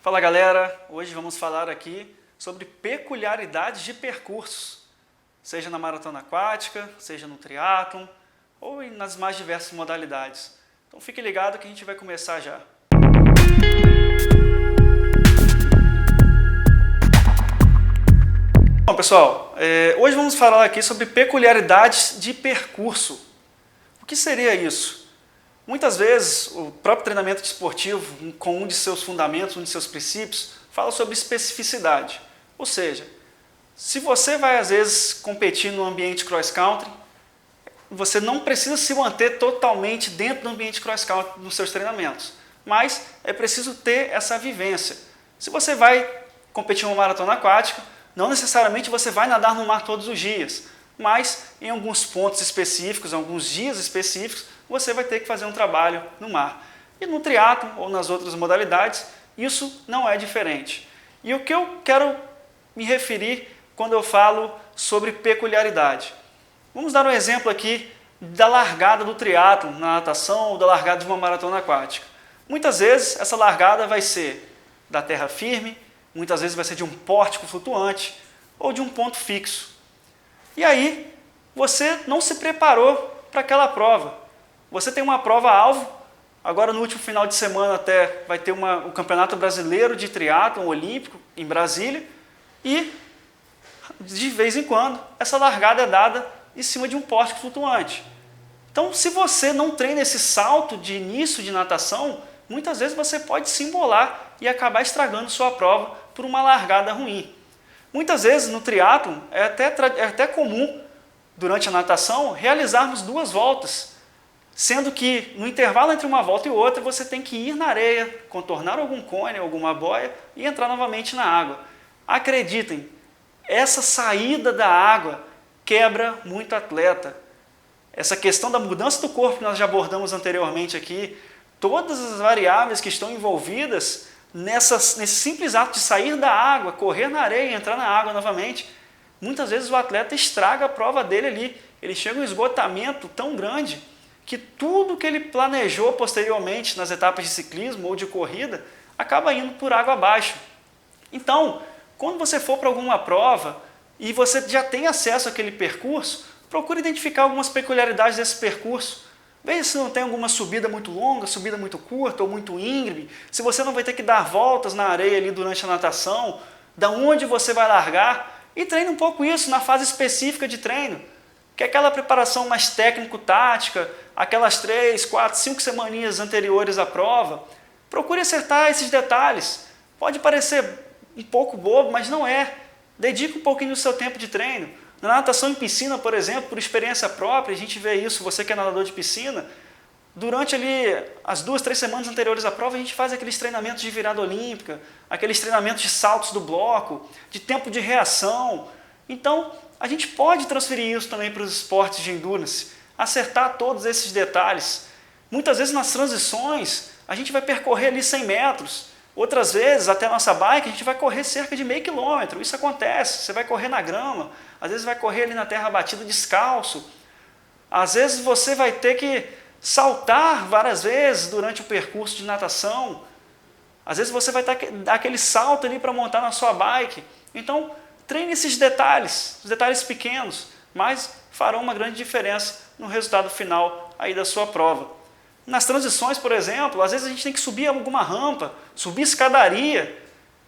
Fala galera, hoje vamos falar aqui sobre peculiaridades de percursos, seja na maratona aquática, seja no triatlon ou nas mais diversas modalidades. Então fique ligado que a gente vai começar já. Bom pessoal, hoje vamos falar aqui sobre peculiaridades de percurso. O que seria isso? Muitas vezes o próprio treinamento desportivo, com um de seus fundamentos, um de seus princípios, fala sobre especificidade. Ou seja, se você vai às vezes competir no ambiente cross-country, você não precisa se manter totalmente dentro do ambiente cross-country nos seus treinamentos, mas é preciso ter essa vivência. Se você vai competir em uma maratona aquática, não necessariamente você vai nadar no mar todos os dias, mas em alguns pontos específicos, em alguns dias específicos, você vai ter que fazer um trabalho no mar. E no triatlon ou nas outras modalidades, isso não é diferente. E o que eu quero me referir quando eu falo sobre peculiaridade? Vamos dar um exemplo aqui da largada do triatlon na natação ou da largada de uma maratona aquática. Muitas vezes essa largada vai ser da terra firme, muitas vezes vai ser de um pórtico flutuante ou de um ponto fixo. E aí você não se preparou para aquela prova. Você tem uma prova-alvo, agora no último final de semana até vai ter o Campeonato Brasileiro de Triatlon Olímpico em Brasília e de vez em quando essa largada é dada em cima de um pórtico flutuante. Então se você não treina esse salto de início de natação, muitas vezes você pode se embolar e acabar estragando sua prova por uma largada ruim. Muitas vezes no triatlon é até comum, durante a natação, realizarmos 2 voltas, sendo que no intervalo entre uma volta e outra você tem que ir na areia, contornar algum cone, alguma boia e entrar novamente na água. Acreditem, essa saída da água quebra muito atleta. Essa questão da mudança do corpo que nós já abordamos anteriormente aqui, todas as variáveis que estão envolvidas nesse simples ato de sair da água, correr na areia e entrar na água novamente, muitas vezes o atleta estraga a prova dele ali. Ele chega a um esgotamento tão grande que tudo que ele planejou posteriormente nas etapas de ciclismo ou de corrida acaba indo por água abaixo. Então, quando você for para alguma prova e você já tem acesso àquele percurso, procure identificar algumas peculiaridades desse percurso. Veja se não tem alguma subida muito longa, subida muito curta ou muito íngreme, se você não vai ter que dar voltas na areia ali durante a natação, da onde você vai largar, e treine um pouco isso na fase específica de treino, que é aquela preparação mais técnico-tática, aquelas 3, 4, 5 semaninhas anteriores à prova. Procure acertar esses detalhes. Pode parecer um pouco bobo, mas não é. Dedique um pouquinho do seu tempo de treino. Na natação em piscina, por exemplo, por experiência própria, a gente vê isso, você que é nadador de piscina, durante ali as 2, 3 semanas anteriores à prova, a gente faz aqueles treinamentos de virada olímpica, aqueles treinamentos de saltos do bloco, de tempo de reação. Então, a gente pode transferir isso também para os esportes de endurance, acertar todos esses detalhes. Muitas vezes nas transições, a gente vai percorrer ali 100 metros, outras vezes, até a nossa bike, a gente vai correr cerca de meio quilômetro. Isso acontece, você vai correr na grama, às vezes vai correr ali na terra batida descalço. Às vezes você vai ter que saltar várias vezes durante o percurso de natação. Às vezes você vai dar aquele salto ali para montar na sua bike. Então, treine esses detalhes, os detalhes pequenos, mas farão uma grande diferença no resultado final aí da sua prova. Nas transições, por exemplo, às vezes a gente tem que subir alguma rampa, subir escadaria,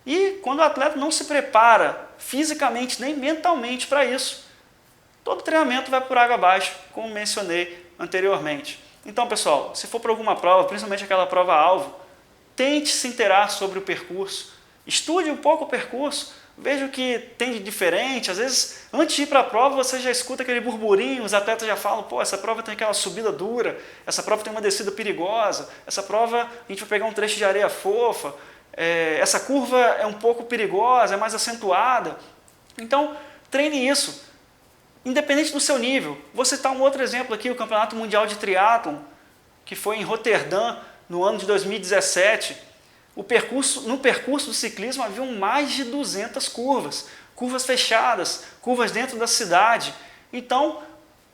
e quando o atleta não se prepara fisicamente nem mentalmente para isso, todo treinamento vai por água abaixo, como mencionei anteriormente. Então, pessoal, se for para alguma prova, principalmente aquela prova-alvo, tente se inteirar sobre o percurso, estude um pouco o percurso, veja o que tem de diferente. Às vezes, antes de ir para a prova, você já escuta aquele burburinho, os atletas já falam, pô, essa prova tem aquela subida dura, essa prova tem uma descida perigosa, essa prova a gente vai pegar um trecho de areia fofa, essa curva é um pouco perigosa, é mais acentuada. Então, treine isso, independente do seu nível. Vou citar um outro exemplo aqui, o Campeonato Mundial de Triatlon, que foi em Roterdã, no ano de 2017. No percurso do ciclismo haviam mais de 200 curvas, curvas fechadas, curvas dentro da cidade. Então,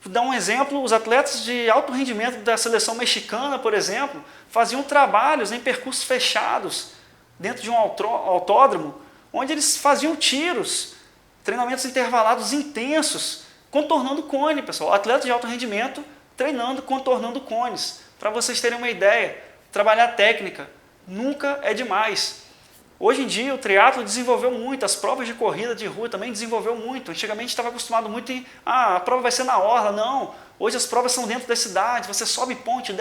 vou dar um exemplo, os atletas de alto rendimento da seleção mexicana, por exemplo, faziam trabalhos em percursos fechados, dentro de um autódromo, onde eles faziam tiros, treinamentos intervalados intensos, contornando cone, pessoal. Atleta de alto rendimento treinando, contornando cones. Para vocês terem uma ideia, trabalhar técnica nunca é demais. Hoje em dia o triatlo desenvolveu muito, as provas de corrida de rua também desenvolveu muito. Antigamente estava acostumado muito em, a prova vai ser na orla, não. Hoje as provas são dentro da cidade, você sobe ponte,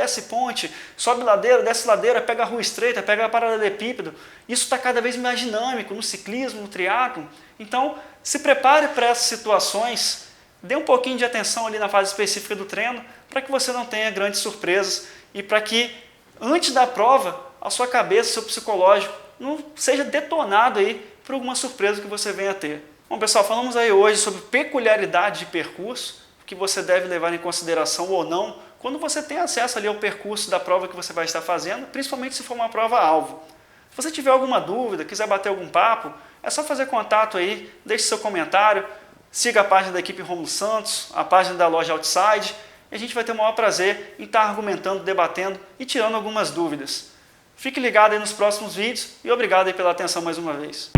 sobe ladeira, desce ladeira, pega a rua estreita, pega a paralelepípedo. Isso está cada vez mais dinâmico no ciclismo, no triatlo. Então, se prepare para essas situações, dê um pouquinho de atenção ali na fase específica do treino, para que você não tenha grandes surpresas e para que, antes da prova, a sua cabeça, o seu psicológico, não seja detonado aí por alguma surpresa que você venha a ter. Bom, pessoal, falamos aí hoje sobre peculiaridade de percurso, que você deve levar em consideração ou não, quando você tem acesso ali ao percurso da prova que você vai estar fazendo, principalmente se for uma prova-alvo. Se você tiver alguma dúvida, quiser bater algum papo, é só fazer contato aí, deixe seu comentário, siga a página da equipe Romulo Santos, a página da loja Outside, e a gente vai ter o maior prazer em estar argumentando, debatendo e tirando algumas dúvidas. Fique ligado aí nos próximos vídeos e obrigado aí pela atenção mais uma vez.